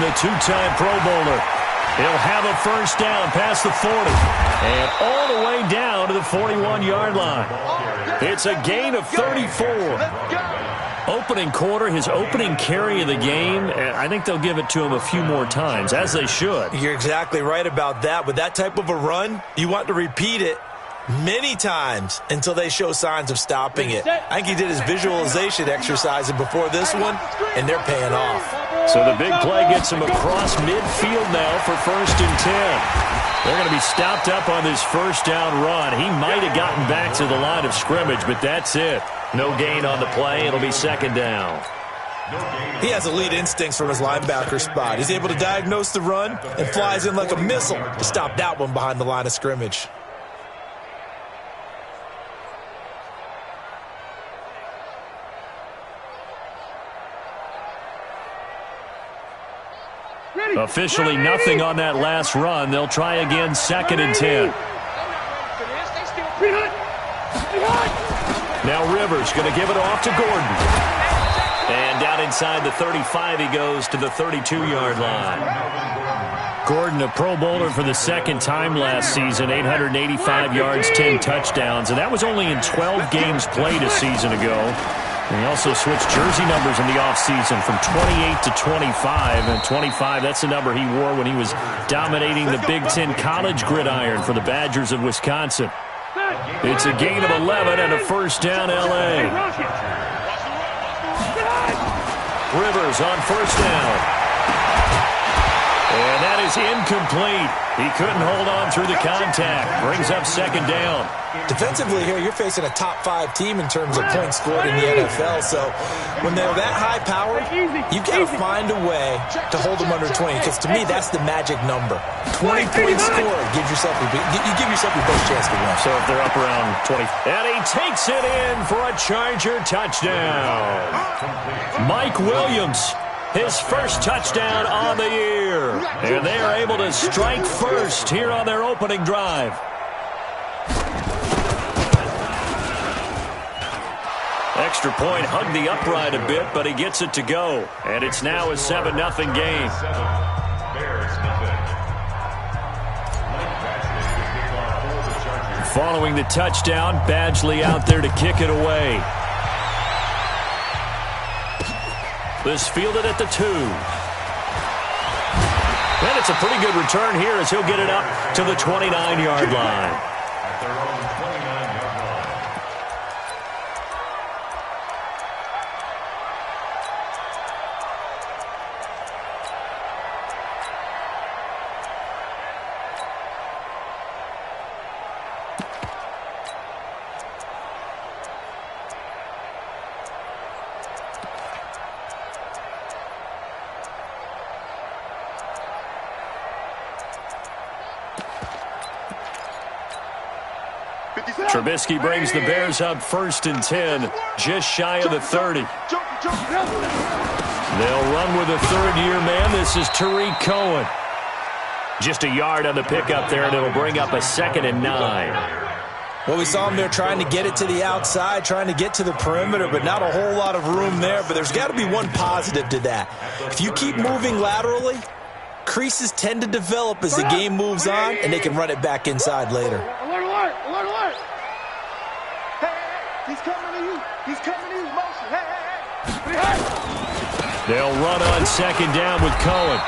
a two-time Pro Bowler. He'll have a first down past the 40 and all the way down to the 41-yard line. It's a gain of 34. Opening quarter, his opening carry of the game, I think they'll give it to him a few more times, as they should. You're exactly right about that. With that type of a run, you want to repeat it many times until they show signs of stopping it. I think he did his visualization exercise before this one, and they're paying off. So the big play gets him across midfield now for 1st and 10. They're going to be stopped up on this first down run. He might have gotten back to the line of scrimmage, but that's it. No gain on the play. It'll be 2nd down. He has elite instincts from his linebacker spot. He's able to diagnose the run and flies in like a missile to stop that one behind the line of scrimmage. Officially nothing on that last run. They'll try again, 2nd and 10. Now Rivers going to give it off to Gordon. And down inside the 35 he goes to the 32-yard line. Gordon, a Pro Bowler for the 2nd time last season, 885 yards, 10 touchdowns. And that was only in 12 games played a season ago. And he also switched jersey numbers in the offseason from 28 to 25. And 25, that's the number he wore when he was dominating the Big Ten college gridiron for the Badgers of Wisconsin. It's a gain of 11 and a first down, L.A. Rivers on first down. And that is incomplete. He couldn't hold on through the contact. Brings up 2nd down. Defensively here, you're facing a top-5 team in terms of points scored in the NFL. So when they're that high-powered, you got to find a way to hold them under 20. Because to me, that's the magic number. 20 points scored gives yourself you give yourself your best chance to win. So if they're up around 20. And he takes it in for a Charger touchdown. Mike Williams, his first touchdown on the year. And they are able to strike first here on their opening drive. Extra point hugged the upright a bit, but he gets it to go. And it's now a 7-0 game. Following the touchdown, Badgley out there to kick it away. This fielded at the 2. And it's a pretty good return here as he'll get it up to the 29-yard line. Trubisky brings the Bears up 1st and 10, just shy of the 30. They'll run with a third-year man. This is Tariq Cohen. Just a yard on the pickup there, and it'll bring up a 2nd and 9. Well, we saw him there trying to get it to the outside, trying to get to the perimeter, but not a whole lot of room there. But there's got to be one positive to that. If you keep moving laterally, creases tend to develop as the game moves on, and they can run it back inside later. Alert, alert, alert, alert. He's coming to you. He's coming to you. Motion. Hey. They'll run on 2nd down with Cohen.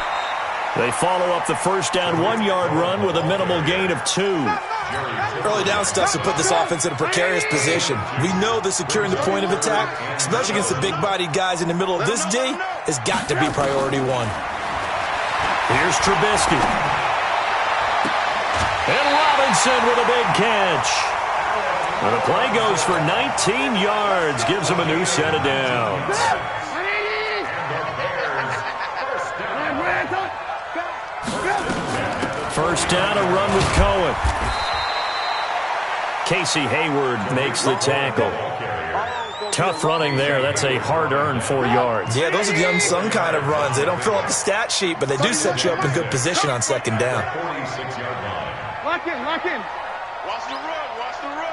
They follow up the first down 1-yard run with a minimal gain of 2. Early down stuff to put this offense in a precarious position. We know that securing the point of attack, especially against the big-bodied guys in the middle of this D, has got to be priority 1. Here's Trubisky. And Robinson with a big catch. And the play goes for 19 yards, gives him a new set of downs. First down, a run with Cohen. Casey Hayward makes the tackle. Tough running there. That's a hard-earned 4 yards. Yeah, those are the unsung kind of runs. They don't fill up the stat sheet, but they do set you up in good position on 2nd down. Lock in, lock in. Watch the run, watch the run.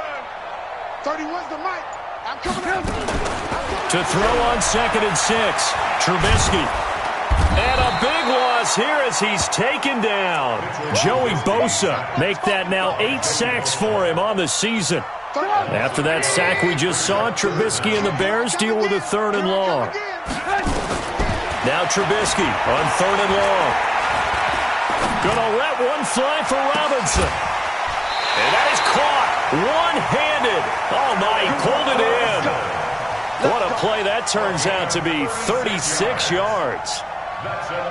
31's the mic. I'm coming out. To throw on 2nd and 6, Trubisky. And a big loss is here as he's taken down. Joey Bosa make that now 8 sacks for him on the season. After that sack we just saw, Trubisky and the Bears deal with a 3rd and long. Now Trubisky on 3rd and long. Gonna let one fly for Robinson. And that is caught one-handed. Oh, my, he pulled it in. What a play that turns out to be, 36 yards.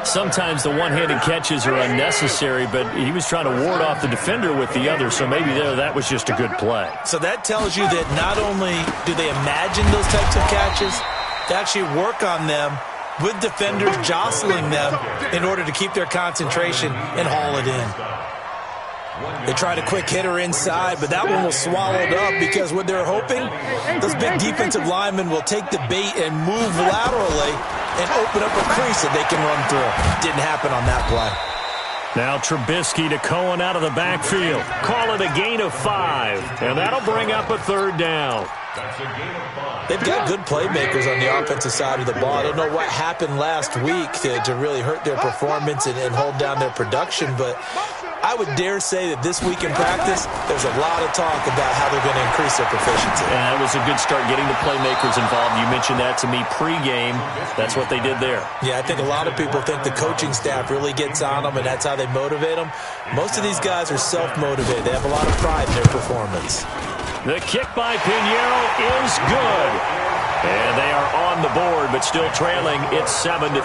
Sometimes the one-handed catches are unnecessary, but he was trying to ward off the defender with the other, so maybe that was just a good play. So that tells you that not only do they imagine those types of catches, they actually work on them with defenders jostling them in order to keep their concentration and haul it in. They tried a quick hitter inside, but that one was swallowed up because what they're hoping, those big defensive linemen will take the bait and move laterally and open up a crease that they can run through. Didn't happen on that play. Now Trubisky to Cohen out of the backfield. Call it a gain of 5, and that'll bring up a 3rd down. They've got good playmakers on the offensive side of the ball. I don't know what happened last week to really hurt their performance and hold down their production, but I would dare say that this week in practice, there's a lot of talk about how they're going to increase their proficiency. And that was a good start, getting the playmakers involved. You mentioned that to me pregame. That's what they did there. Yeah, I think a lot of people think the coaching staff really gets on them, and that's how they motivate them. Most of these guys are self-motivated. They have a lot of pride in their performance. The kick by Pinheiro is good. And they are on the board, but still trailing. It's 7-3.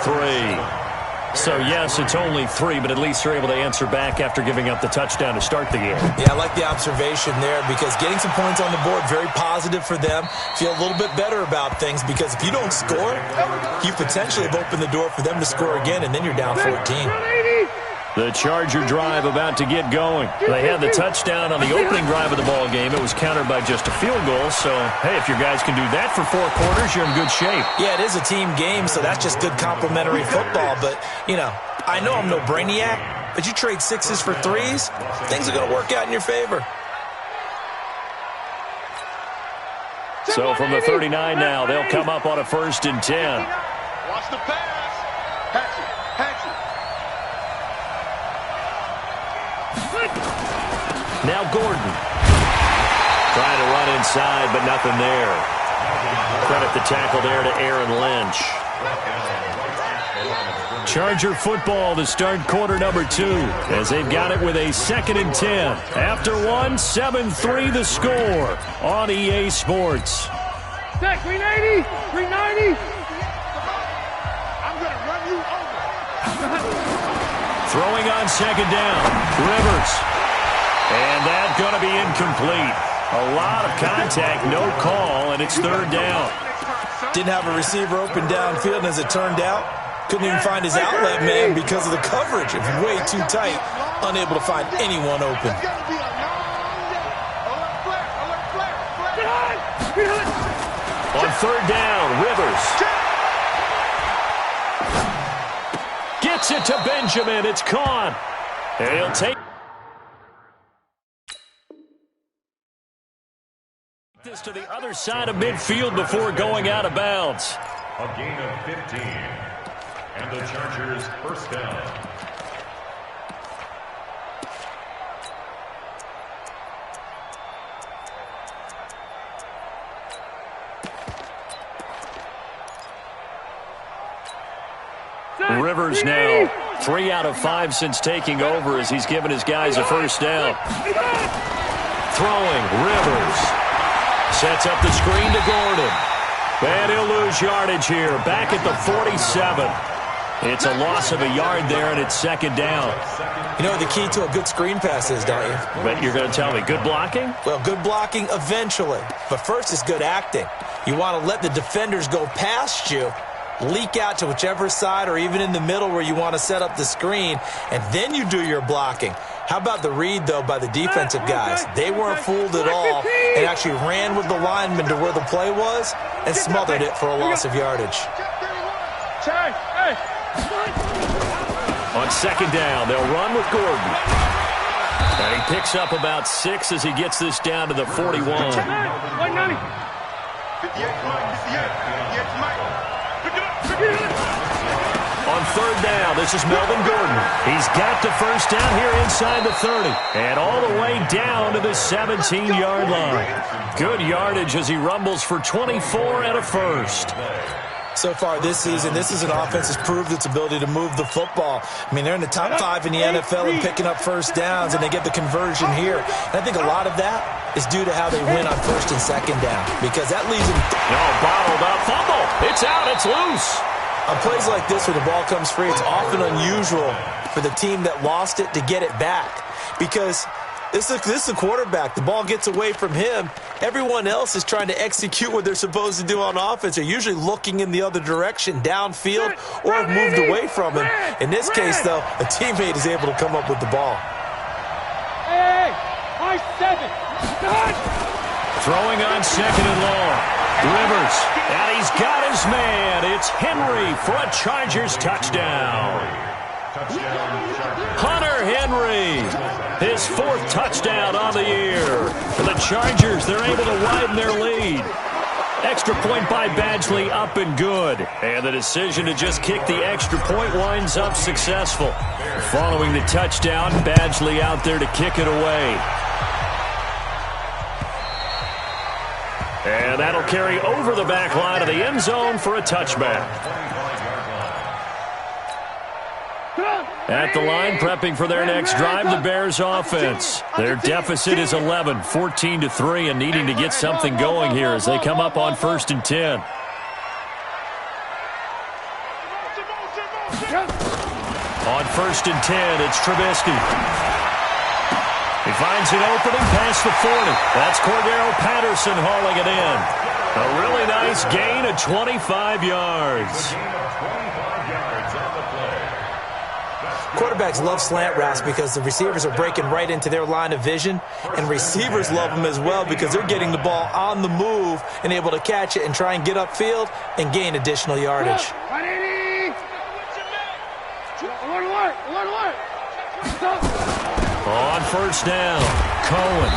So, yes, it's only 3, but at least they're able to answer back after giving up the touchdown to start the game. Yeah, I like the observation there because getting some points on the board, very positive for them. Feel a little bit better about things because if you don't score, you potentially have opened the door for them to score again, and then you're down 14. The Charger drive about to get going. They had the touchdown on the opening drive of the ball game. It was countered by just a field goal. So, hey, if your guys can do that for 4 quarters, you're in good shape. Yeah, it is a team game, so that's just good complimentary football. But, you know, I know I'm no brainiac, but you trade 6s for 3s, things are going to work out in your favor. So from the 39 now, they'll come up on a 1st and 10. Watch the pass. Patch it. Now Gordon. Trying to run inside, but nothing there. Credit the tackle there to Aaron Lynch. Charger football to start quarter number 2 as they've got it with a 2nd and 10. After 1, 7-3 the score on EA Sports. 390. I'm going to run you over. Throwing on 2nd down. Rivers. And that's going to be incomplete. A lot of contact, no call, and it's 3rd down. Didn't have a receiver open downfield, and as it turned out, couldn't even find his outlet man because of the coverage. It was way too tight, unable to find anyone open. On 3rd down, Rivers. Gets it to Benjamin. It's caught. And he'll take this to the other side of midfield before going out of bounds. A gain of 15. And the Chargers 1st down. Rivers now 3 out of 5 since taking over as he's given his guys a 1st down. Throwing, Rivers. Sets up the screen to Gordon. And he'll lose yardage here. Back at the 47. It's a loss of a yard there, and it's 2nd down. You know what the key to a good screen pass is, don't you? But you're going to tell me, good blocking? Well, good blocking eventually. But first is good acting. You want to let the defenders go past you, leak out to whichever side or even in the middle where you want to set up the screen, and then you do your blocking. How about the read, though, by the defensive guys? They weren't fooled at all and actually ran with the lineman to where the play was and smothered it for a loss of yardage. On 2nd down, they'll run with Gordon. And he picks up about 6 as he gets this down to the 41. 190. 58, On third down, this is Melvin Gordon. He's got the first down here inside the 30. And all the way down to the 17-yard line. Good yardage as he rumbles for 24 and a first. So far this season, this is an offense that's proved its ability to move the football. I mean, they're in the top 5 in the NFL in picking up first downs, and they get the conversion here. And I think a lot of that is due to how they win on first and second down, because that leaves them... No, bottled up, fumble. It's out, it's loose. On plays like this where the ball comes free, it's often unusual for the team that lost it to get it back, because this is a quarterback. The ball gets away from him. Everyone else is trying to execute what they're supposed to do on offense. They're usually looking in the other direction, downfield, or have moved away from him. In this case, though, a teammate is able to come up with the ball. Hey, 7. Throwing on second and long. Rivers, and he's got his man. It's Henry for a Chargers touchdown. Hunter Henry, his 4th touchdown on the year. For the Chargers, they're able to widen their lead. Extra point by Badgley, up and good. And the decision to just kick the extra point winds up successful. Following the touchdown, Badgley out there to kick it away. And that'll carry over the back line of the end zone for a touchback. At the line, prepping for their next drive, the Bears offense. Their deficit is 11, 14-3, and needing to get something going here as they come up on 1st and 10. On 1st and 10, it's Trubisky. He finds an opening past the 40. That's Cordero Patterson hauling it in. A really nice gain of 25 yards. Quarterbacks love slant routes because the receivers are breaking right into their line of vision, and receivers love them as well because they're getting the ball on the move and able to catch it and try and get upfield and gain additional yardage. On 1st down, Cohen.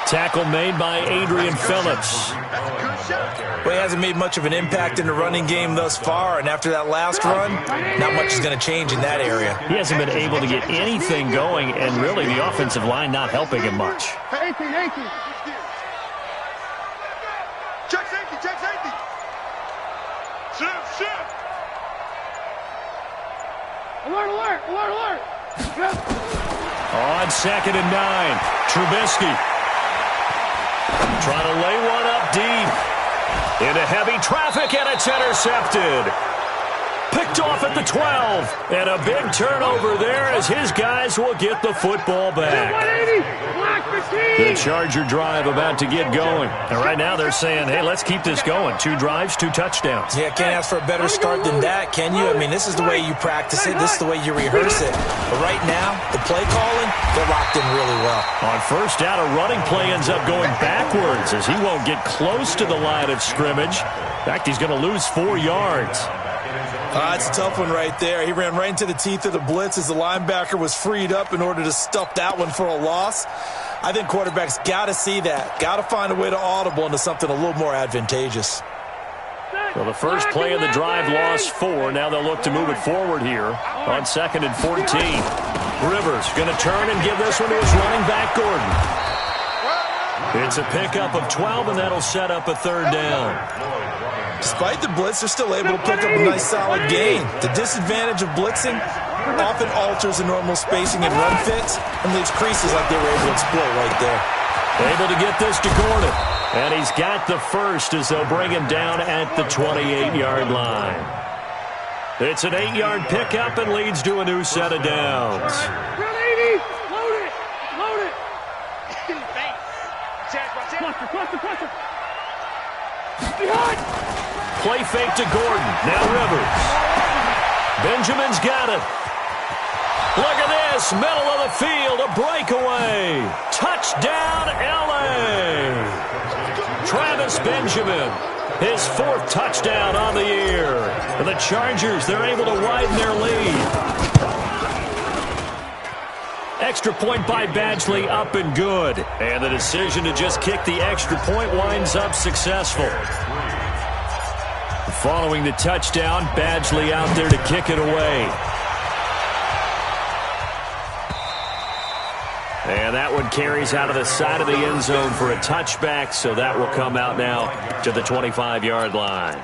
Tackle made by Adrian Phillips. Well, he hasn't made much of an impact in the running game thus far, and after that last run, not much is going to change in that area. He hasn't been able to get anything going, and really the offensive line not helping him much. 18. Check safety. Shift. Alert. On 2nd and 9, Trubisky. Trying to lay one up deep. Into heavy traffic, and it's intercepted. Picked off at the 12. And a big turnover there as his guys will get the football back. The Charger drive about to get going. And right now they're saying, hey, let's keep this going. 2 drives, 2 touchdowns. Yeah, can't ask for a better start than that, can you? I mean, this is the way you practice it. This is the way you rehearse it. But right now, the play calling, they're locked in really well. On 1st down, a running play ends up going backwards as he won't get close to the line of scrimmage. In fact, he's going to lose 4 yards. It's a tough one right there. He ran right into the teeth of the blitz as the linebacker was freed up in order to stuff that one for a loss. I think quarterbacks got to see that. Got to find a way to audible into something a little more advantageous. Well, the first play of the drive lost 4. Now they'll look to move it forward here on 2nd and 14. Rivers going to turn and give this one to his running back, Gordon. It's a pickup of 12, and that'll set up a 3rd down. Despite the blitz, they're still able to pick up a nice solid gain. The disadvantage of blitzing often alters the normal spacing and run fits and leaves creases like they were able to exploit right there. Able to get this to Gordon. And he's got the first as they'll bring him down at the 28-yard line. It's an 8-yard pickup and leads to a new set of downs. Load it. Cluster. Play fake to Gordon. Now Rivers. Benjamin's got it. Look at this. Middle of the field. A breakaway. Touchdown, L.A. Travis Benjamin. His 4th touchdown on the year. And the Chargers, they're able to widen their lead. Extra point by Badgley, up and good. And the decision to just kick the extra point winds up successful. Following the touchdown, Badgley out there to kick it away. And that one carries out of the side of the end zone for a touchback, so that will come out now to the 25-yard line.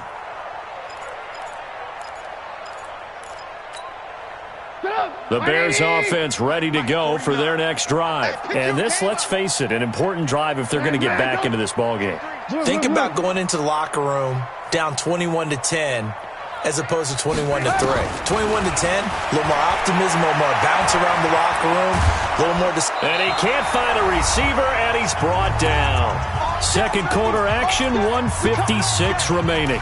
The Bears offense ready to go for their next drive. And this, let's face it, an important drive if they're going to get back into this ballgame. Think about going into the locker room down 21-10 as opposed to 21-3. 21-10, a little more optimism, a little more bounce around the locker room, a little more... And he can't find a receiver, and he's brought down. Second quarter action, 1:56 remaining.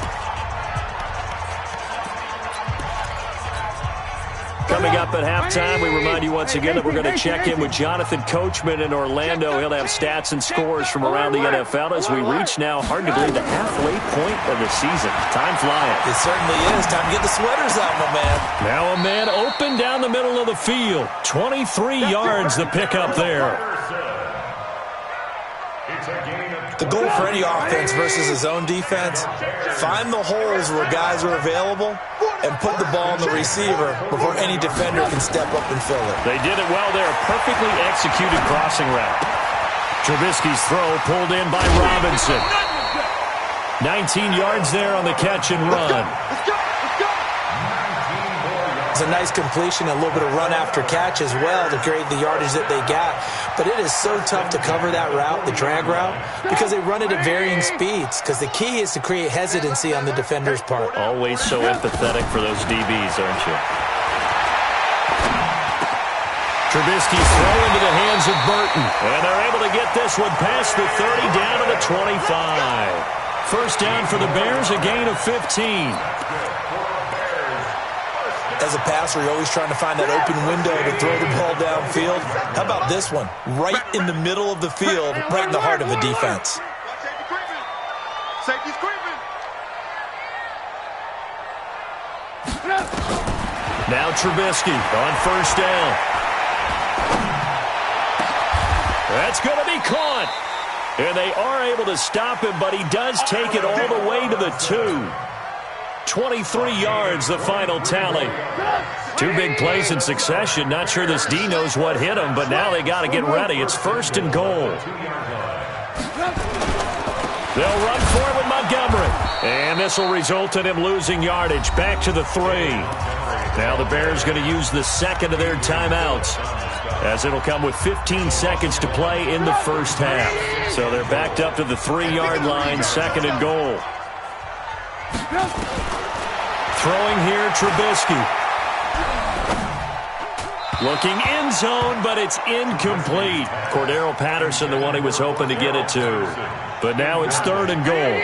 Coming up at halftime, we remind you once again that we're going to check in with Jonathan Coachman in Orlando. He'll have stats and scores from around the NFL as we reach now, hard to believe, the halfway point of the season. Time flying. It certainly is. Time to get the sweaters out, my man. Now a man open down the middle of the field. 23 yards the pickup there. The goal for any offense versus his own defense, find the holes where guys are available and put the ball on the receiver before any defender can step up and fill it. They did it well there. Perfectly executed crossing route. Trubisky's throw pulled in by Robinson. 19 yards there on the catch and run. It's a nice completion, a little bit of run after catch as well to create the yardage that they got. But it is so tough to cover that route, the drag route, because they run it at varying speeds. Because the key is to create hesitancy on the defender's part. Always so empathetic for those DBs, aren't you? Trubisky's throw into the hands of Burton. And they're able to get this one past the 30 down to the 25. First down for the Bears, a gain of 15. As a passer, you're always trying to find that open window to throw the ball downfield. How about this one? Right in the middle of the field, right in the heart of a defense. Safety's creeping. Now Trubisky on first down. That's going to be caught. And they are able to stop him, but he does take it all the way to the 2. 23 yards, the final tally. Two big plays in succession. Not sure this D knows what hit him, but now they got to get ready. It's first and goal. They'll run for it with Montgomery. And this will result in him losing yardage. Back to the 3. Now the Bears going to use the second of their timeouts, as it'll come with 15 seconds to play in the first half. So they're backed up to the 3-yard line, second and goal. Throwing here, Trubisky. Looking end zone, but it's incomplete. Cordero Patterson, the one he was hoping to get it to. But now it's third and goal.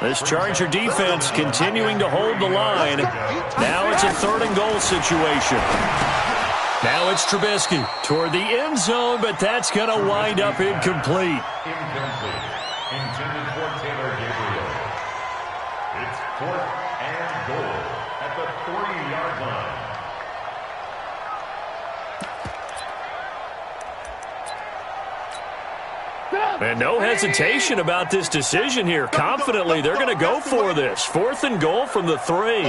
This Charger defense continuing to hold the line. Now it's a third and goal situation. Now it's Trubisky toward the end zone, but that's going to wind up incomplete. Incomplete. Intended for Taylor Gabriel. It's fourth and goal at the 3-yard line. And no hesitation about this decision here. Confidently, they're going to go for this. Fourth and goal from the 3.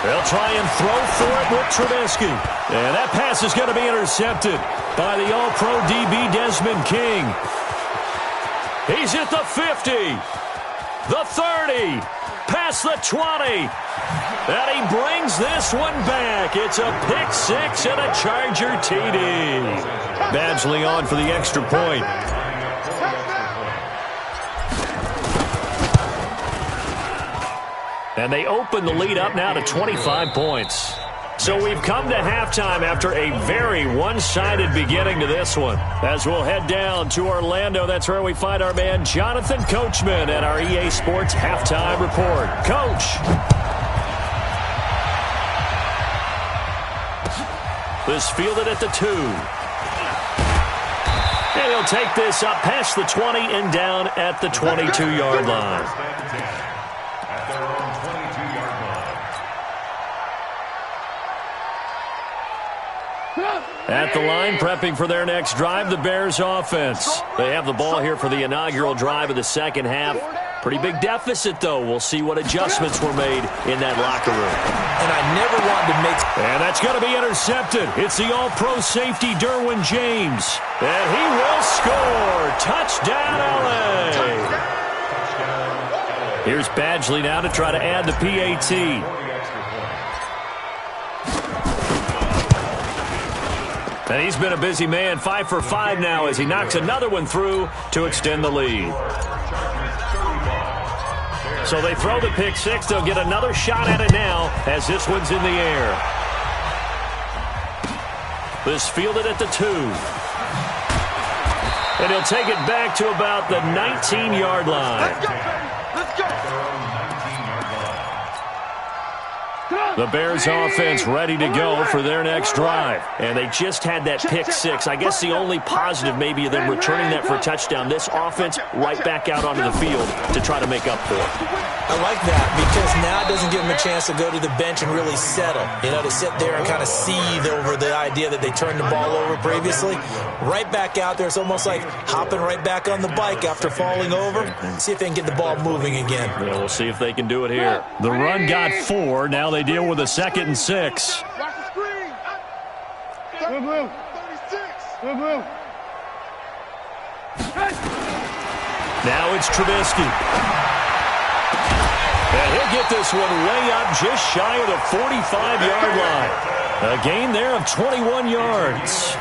They'll try and throw for it with Trubisky. And that pass is going to be intercepted by the All-Pro DB Desmond King. He's at the 50, the 30, past the 20. And he brings this one back. It's a pick 6 and a Charger TD. Badgley on for the extra point. And they open the lead up now to 25 points. So we've come to halftime after a very one-sided beginning to this one. As we'll head down to Orlando, that's where we find our man Jonathan Coachman at our EA Sports Halftime Report. Coach. This fielded at the 2. And he'll take this up past the 20 and down at the 22-yard line. At their own 22-yard line. At the line, prepping for their next drive, the Bears offense. They have the ball here for the inaugural drive of the second half. Pretty big deficit, though. We'll see what adjustments were made in that locker room. And I never wanted to make... And that's going to be intercepted. It's the all-pro safety, Derwin James. And he will score. Touchdown, LA. Here's Badgley now to try to add the PAT. And he's been a busy man, 5 for 5 now as he knocks another one through to extend the lead. So they throw the pick six. They'll get another shot at it now as this one's in the air. This fielded at the 2. And he'll take it back to about the 19-yard line. Let's go, baby. Let's go. The Bears offense ready to go for their next drive. And they just had that pick six. I guess the only positive maybe of them returning that for a touchdown. This offense right back out onto the field to try to make up for it. I like that because now it doesn't give them a chance to go to the bench and really settle. You know, to sit there and kind of seethe over the idea that they turned the ball over previously. Right back out there. It's almost like hopping right back on the bike after falling over. See if they can get the ball moving again. Yeah, we'll see if they can do it here. The run got 4. Now they deal with a 2nd and 6. Watch the screen. 36. Now it's Trubisky. And he'll get this one way up just shy of the 45-yard line. A gain there of 21 yards.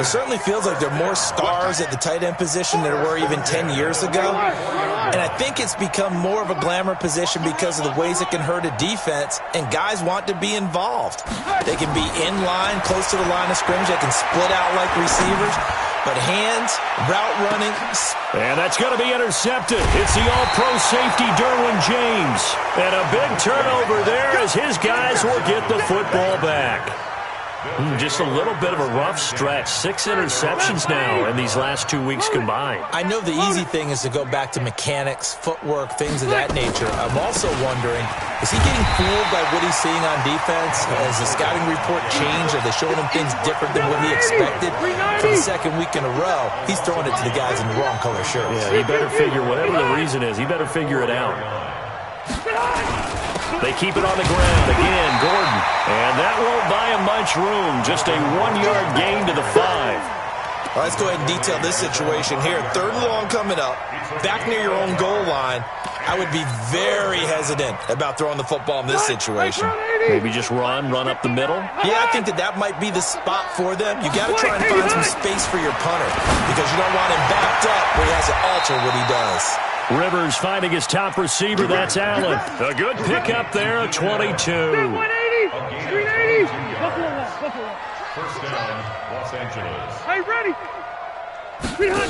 It certainly feels like there are more stars at the tight end position than there were even 10 years ago. And I think it's become more of a glamour position because of the ways it can hurt a defense, and guys want to be involved. They can be in line, close to the line of scrimmage. They can split out like receivers. But hands, route running. And that's going to be intercepted. It's the all-pro safety, Derwin James. And a big turnover there as his guys will get the football back. Just a little bit of a rough stretch. 6 interceptions now in these last 2 weeks combined. I know the easy thing is to go back to mechanics, footwork, things of that nature. I'm also wondering, is he getting fooled by what he's seeing on defense? Has the scouting report changed? Are they showing him things different than what he expected? For the second week in a row, he's throwing it to the guys in the wrong color shirts. Yeah, he better figure, whatever the reason is, he better figure it out. They keep it on the ground. Again, Gordon. And that won't buy him much room. Just a 1-yard gain to the 5. Well, let's go ahead and detail this situation here. 3rd and long coming up. Back near your own goal line. I would be very hesitant about throwing the football in this situation. Maybe just run up the middle? Yeah, I think that might be the spot for them. You got to try and find some space for your punter because you don't want him backed up where he has to alter what he does. Rivers finding his top receiver. That's Allen. A good pickup there, a 22. 380. Buffalo. First down, Los Angeles. Hey, ready. 300.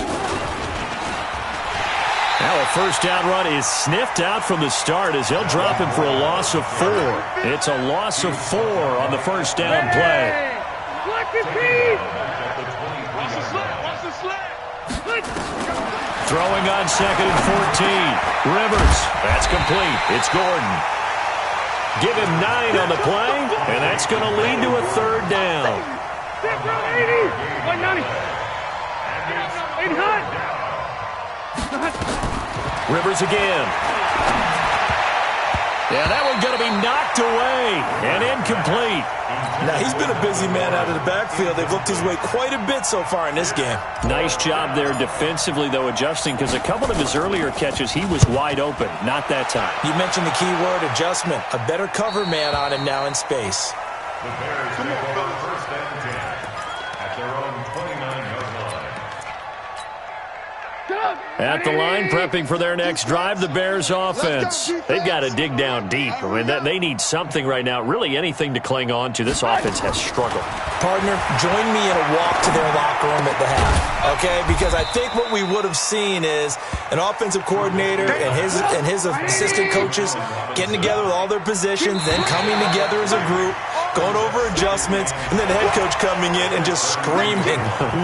Now a first down run is sniffed out from the start as he'll drop him for a loss of 4. It's a loss of 4 on the first down play. Watch the speed. Watch the slap. Throwing on 2nd and 14. Rivers. That's complete. It's Gordon. Give him 9 on the play, and that's going to lead to a 3rd down. 80. 190. 800. Rivers again. Yeah, that one's going to be knocked away and incomplete. Now, he's been a busy man out of the backfield. They've looked his way quite a bit so far in this game. Nice job there defensively, though, adjusting, because a couple of his earlier catches, he was wide open. Not that time. You mentioned the key word, adjustment. A better cover man on him now in space. The Bears take over 1st and 10 at their own 29-yard line. At the line, prepping for their next drive, the Bears offense. They've got to dig down deep. I mean, they need something right now, really anything to cling on to. This offense has struggled. Partner, join me in a walk to their locker room at the half, okay? Because I think what we would have seen is an offensive coordinator and his assistant coaches getting together with all their positions, then coming together as a group, going over adjustments, and then the head coach coming in and just screaming,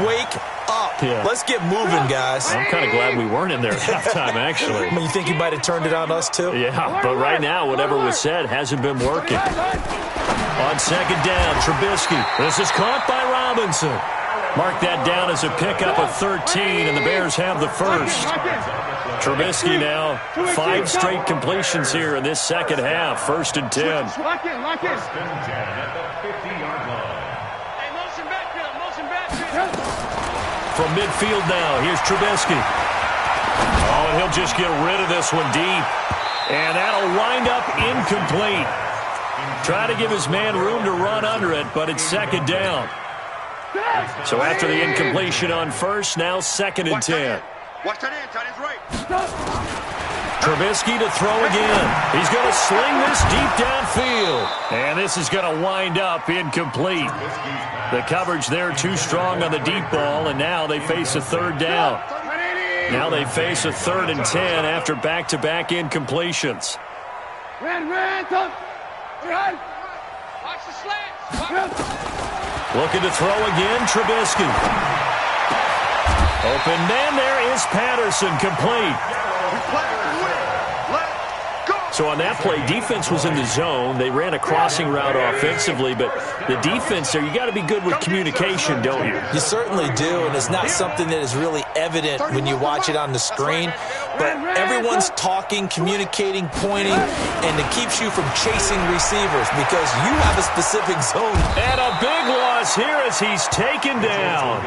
wake up. Yeah. Let's get moving, guys. I'm kind of glad we weren't in there at halftime, actually. I mean, you think he might have turned it on us, too? Yeah, but right now, whatever was said hasn't been working. On 2nd down, Trubisky. This is caught by Robinson. Mark that down as a pickup of 13, and the Bears have the first. Trubisky now, 5 straight completions here in this second half. 1st and 10. Lock in. 1st and 10 at the 50-yard line. Hey, motion backfield. From midfield now, here's Trubisky. Oh, and he'll just get rid of this one deep. And that'll wind up incomplete. Try to give his man room to run under it, but it's 2nd down. So after the incompletion on 1st, now 2nd and 10. Watch that in, tight end's right. Trubisky to throw again. He's going to sling this deep downfield. And this is going to wind up incomplete. The coverage there too strong on the deep ball, and now they face a 3rd down. Now they face a 3rd and 10 after back-to-back incompletions. Run. Watch the slants. Looking to throw again, Trubisky. Open man, there is Patterson, complete. So on that play, defense was in the zone. They ran a crossing route offensively, but the defense there, you got to be good with communication, don't you? You certainly do, and it's not something that is really evident when you watch it on the screen. But everyone's talking, communicating, pointing, and it keeps you from chasing receivers because you have a specific zone. And a big loss here as he's taken down.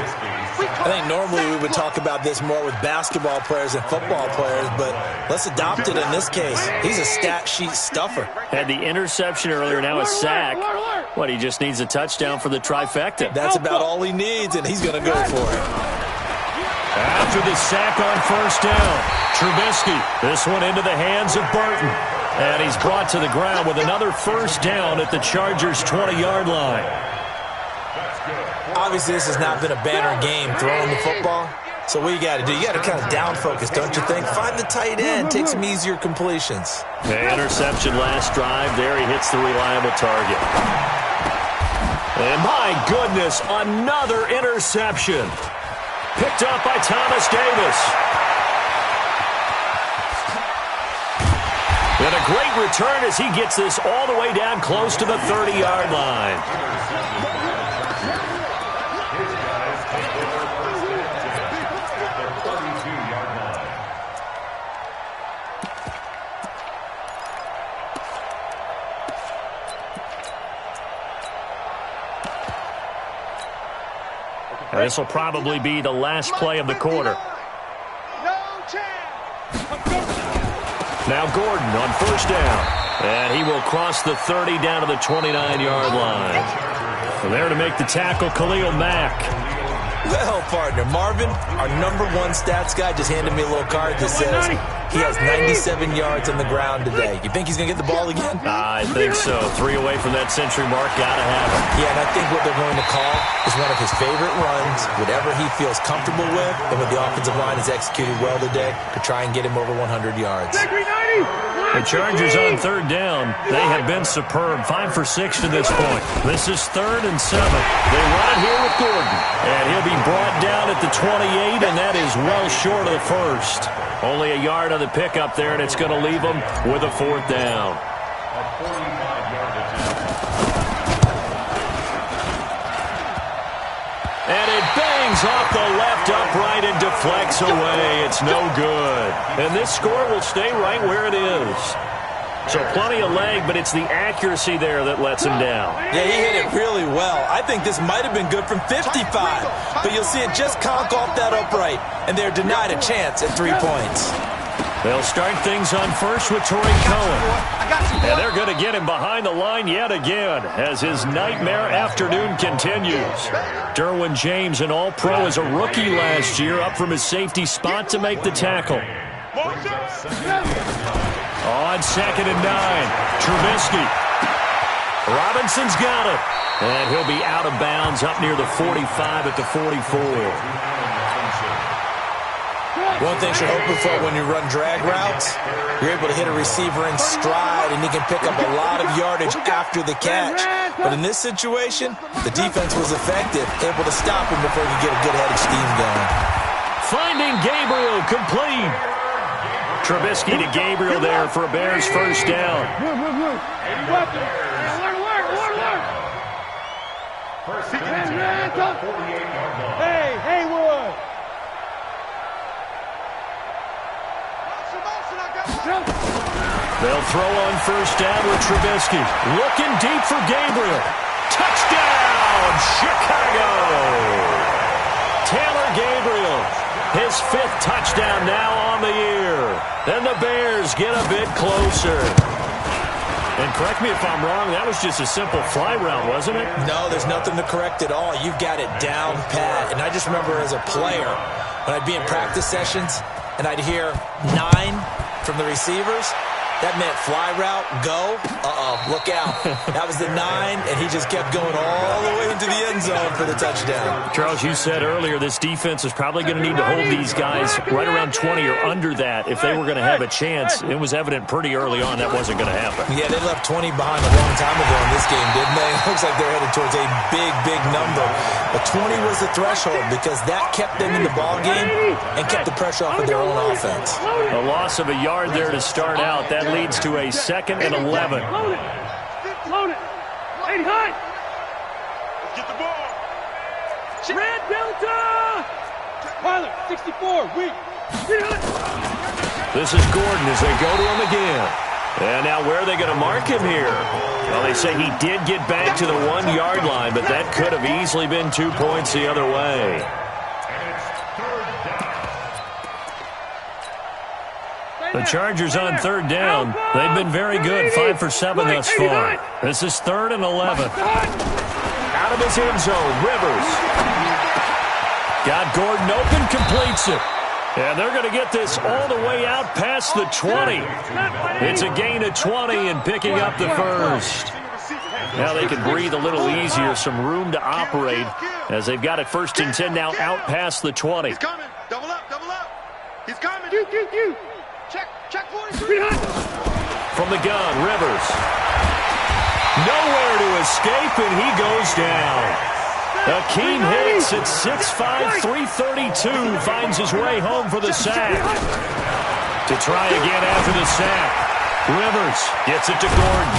I think normally we would talk about this more with basketball players and football players, but let's adopt it in this case. He's a stat sheet stuffer. Had the interception earlier, now a sack. What, he just needs a touchdown for the trifecta. That's about all he needs, and he's going to go for it. After the sack on 1st down, Trubisky, this one into the hands of Burton. And he's brought to the ground with another 1st down at the Chargers' 20-yard line. Obviously, this has not been a banner game throwing the football. So what you got to do, you got to kind of down focus, don't you think? Find the tight end, take some easier completions. The interception last drive. There he hits the reliable target. And my goodness, another interception. Picked up by Thomas Davis. And a great return as he gets this all the way down close to the 30-yard line. This will probably be the last play of the quarter. Now Gordon on 1st down. And he will cross the 30 down to the 29-yard line. And there to make the tackle, Khalil Mack. Well, partner, Marvin, our #1 stats guy just handed me a little card that says he has 97 yards on the ground today. You think he's going to get the ball again? I think so. 3 away from that century mark. Got to have it. Yeah, and I think what they're going to call is one of his favorite runs, whatever he feels comfortable with, and what the offensive line has executed well today to try and get him over 100 yards. The Chargers on 3rd down. They have been superb. 5 for 6 to this point. This is 3rd and 7. They run it here with Gordon. And he'll be brought down at the 28, and that is well short of the 1st. Only a yard on the pickup there, and it's going to leave them with a 4th down. And it bangs off the left upright and deflects away. It's no good. And this score will stay right where it is. So plenty of leg, but it's the accuracy there that lets him down. Yeah, he hit it really well. I think this might have been good from 55. But you'll see it just conk off that upright. And they're denied a chance at 3 points. They'll start things on 1st with Tariq Cohen. And they're going to get him behind the line yet again as his nightmare afternoon continues. Derwin James, an all-pro as a rookie last year, up from his safety spot to make the tackle. On 2nd and 9, Trubisky. Robinson's got it. And he'll be out of bounds up near the 45 at the 44. One thing you're hoping for when you run drag routes, you're able to hit a receiver in stride, and he can pick up a lot of yardage after the catch. But in this situation, the defense was effective, able to stop him before he could get a good-headed scheme going. Finding Gabriel complete. Trubisky to Gabriel there for a Bears 1st down. First and 10 at the 48-yard line. Hey, Haywood. They'll throw on first down with Trubisky. Looking deep for Gabriel. Touchdown, Chicago! Taylor Gabriel, his 5th touchdown now on the year. And the Bears get a bit closer. And correct me if I'm wrong, that was just a simple fly route, wasn't it? No, there's nothing to correct at all. You've got it down pat. And I just remember as a player, when I'd be in practice sessions and I'd hear 9 from the receivers, that meant fly route, go, look out. That was the 9, and he just kept going all the way into the end zone for the touchdown. Charles, you said earlier this defense is probably going to need to hold these guys right around 20 or under that if they were going to have a chance. It was evident pretty early on that wasn't going to happen. Yeah, they left 20 behind a long time ago in this game, didn't they? It looks like they're headed towards a big, big number. But 20 was the threshold because that kept them in the ball game and kept the pressure off of their own offense. A loss of a yard there to start out. That leads to a 2nd and 11. Load it. Load it. 80 high. Let's get the ball. Red Delta. Pilot, 64, weak. This is Gordon as they go to him again. And now where are they going to mark him here? Well, they say he did get back to the 1-yard line, but that could have easily been 2 points the other way. The Chargers on 3rd down. They've been very good, 5 for 7 thus far. This is 3rd and 11. Out of his end zone, Rivers. Got Gordon open, completes it. And they're going to get this all the way out past the 20. It's a gain of 20 and picking up the first. Now they can breathe a little easier, some room to operate as they've got it 1st and 10 now out past the 20. He's coming. Double up, double up. He's coming. Q. Check 43. From the gun, Rivers. Nowhere to escape, and he goes down. Akeem Hicks at 6'5", 332 finds his way home for the sack. To try again after the sack. Rivers gets it to Gordon.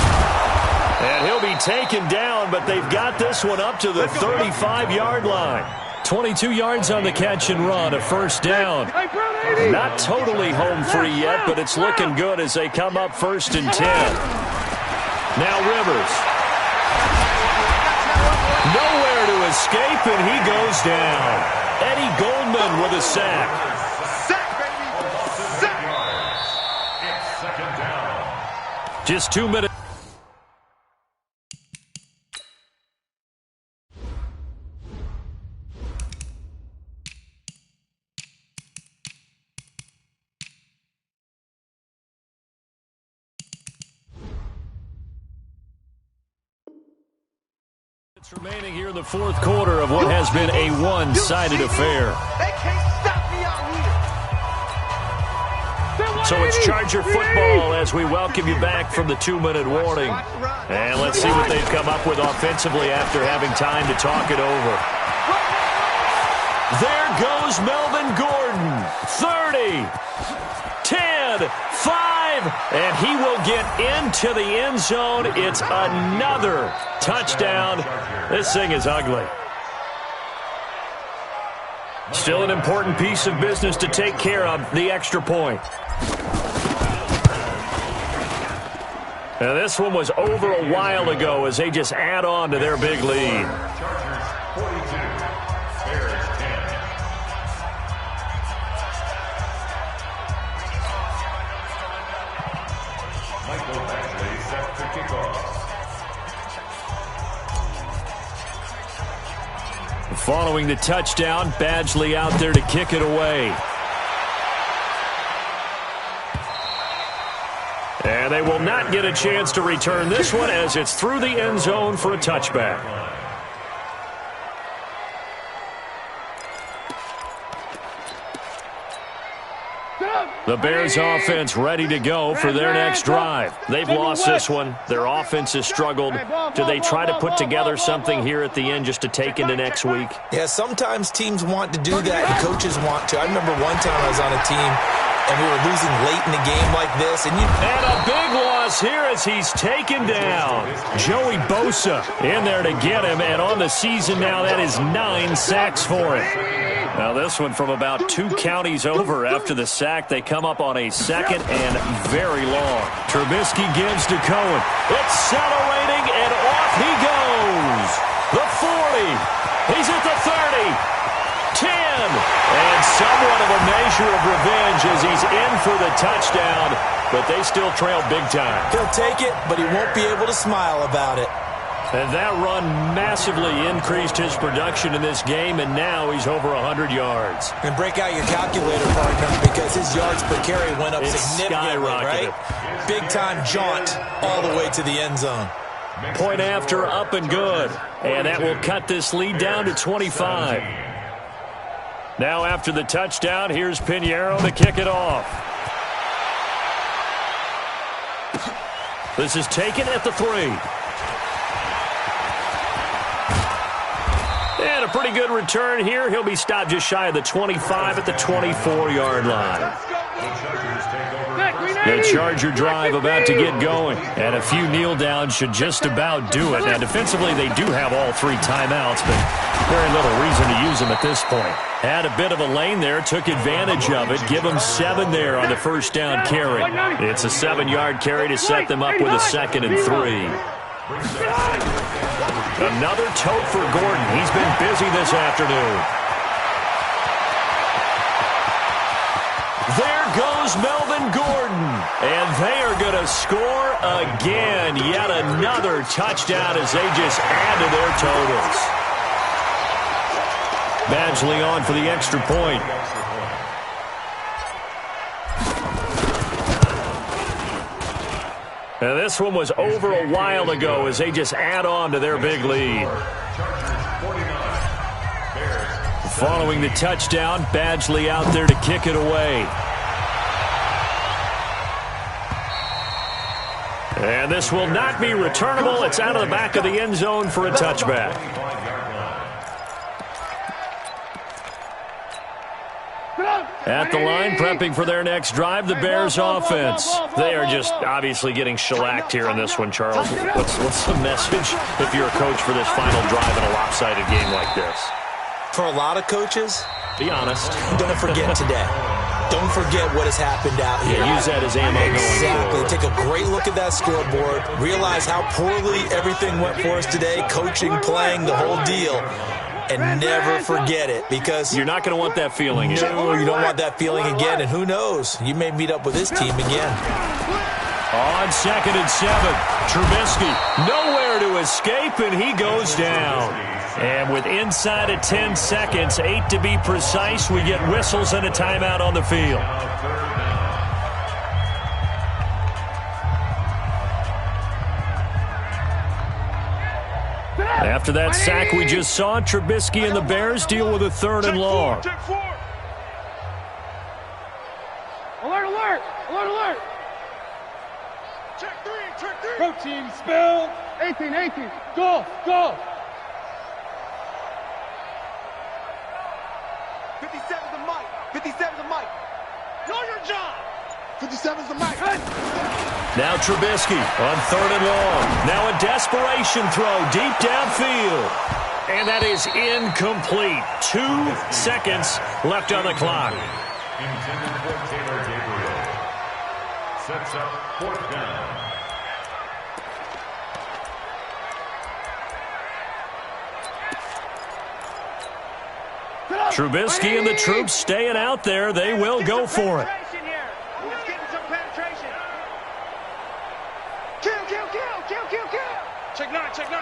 And he'll be taken down, but they've got this one up to the 35-yard line. 22 yards on the catch and run, a 1st down. Not totally home free yet, but it's looking good as they come up 1st and 10. Now Rivers. Nowhere to escape, and he goes down. Eddie Goldman with a sack. It's 2nd down. Just 2 minutes. Remaining here in the 4th quarter of what has been a one-sided affair. They can't stop me out here. So it's Charger football as we welcome you back from the 2-minute warning. And let's see what they've come up with offensively after having time to talk it over. There goes Melvin Gordon. 30, 10, 5, and he will get into the end zone. It's another touchdown. This thing is ugly. Still an important piece of business to take care of, the extra point. Now this one was over a while ago as they just add on to their big lead. Chargers 42, Bears 10. Michael Badgley set to kick off. Following the touchdown, Badgley out there to kick it away. And they will not get a chance to return this one as it's through the end zone for a touchback. The Bears offense ready to go for their next drive. They've lost this one. Their offense has struggled. Do they try to put together something here at the end just to take into next week? Yeah, sometimes teams want to do that and coaches want to. I remember one time I was on a team and we were losing late in the game like this. And a big loss loss here as he's taken down. Joey Bosa in there to get him, and on the season now, that is 9 sacks for him. Now this one from about 2 counties over after the sack. They come up on a second and very long. Trubisky gives to Cohen. Accelerating, and off he goes. The 40. He's at the 30. 10. And somewhat of a measure of revenge as he's in for the touchdown, but they still trail big time. He'll take it, but he won't be able to smile about it. And that run massively increased his production in this game, and now he's over 100 yards. And break out your calculator, partner, because his yards per carry went up significantly, right? Big-time jaunt all the way to the end zone. Point after, up and good. And that will cut this lead down to 25. Now after the touchdown, here's Pinheiro to kick it off. This is taken at the 3. And a pretty good return here. He'll be stopped just shy of the 25 at the 24-yard line. The Charger drive about to get going. And a few kneel downs should just about do it. Now defensively they do have all 3 timeouts, but very little reason to use them at this point. Had a bit of a lane there, took advantage of it. Give them 7 there on the first down carry. It's a 7-yard carry to set them up with a 2nd and 3. Another tote for Gordon. He's been busy this afternoon. There goes Melvin Gordon. And they are going to score again. Yet another touchdown as they just add to their totals. Badgley on for the extra point. Now this one was over a while ago as they just add on to their big lead. Following the touchdown, Badgley out there to kick it away. And this will not be returnable. It's out of the back of the end zone for a touchback. At the line, prepping for their next drive, the Bears offense. They are just obviously getting shellacked here in this one, Charles. What's the message if you're a coach for this final drive in a lopsided game like this? For a lot of coaches, be honest. Don't forget today. Don't forget what has happened out here. Yeah, use that as ammo going forward. Take a great look at that scoreboard. Realize how poorly everything went for us today. Coaching, playing, the whole deal. And never forget it, because you're not going to want that feeling. No, you don't want that feeling again. And who knows? You may meet up with this team again. On 2nd and 7, Trubisky nowhere to escape, and he goes down. And with inside of 10 seconds, 8 to be precise, we get whistles and a timeout on the field. After that sack we just saw, Trubisky and the Bears deal with a 3rd and long. Alert, alert! Alert, alert! Check 3, check 3! Protein spill! 18, 18! Go, go! 57's the mic! 57's the mic! Know your job! 57's the mic! Now Trubisky on 3rd and long. Now a desperation throw deep downfield. And that is incomplete. 2 seconds left on the clock. Intended for Taylor Gabriel. Sets up 4th down. Trubisky and the troops staying out there. They will go for it. Check 9, check 9.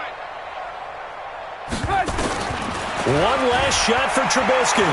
One last shot for Trubisky.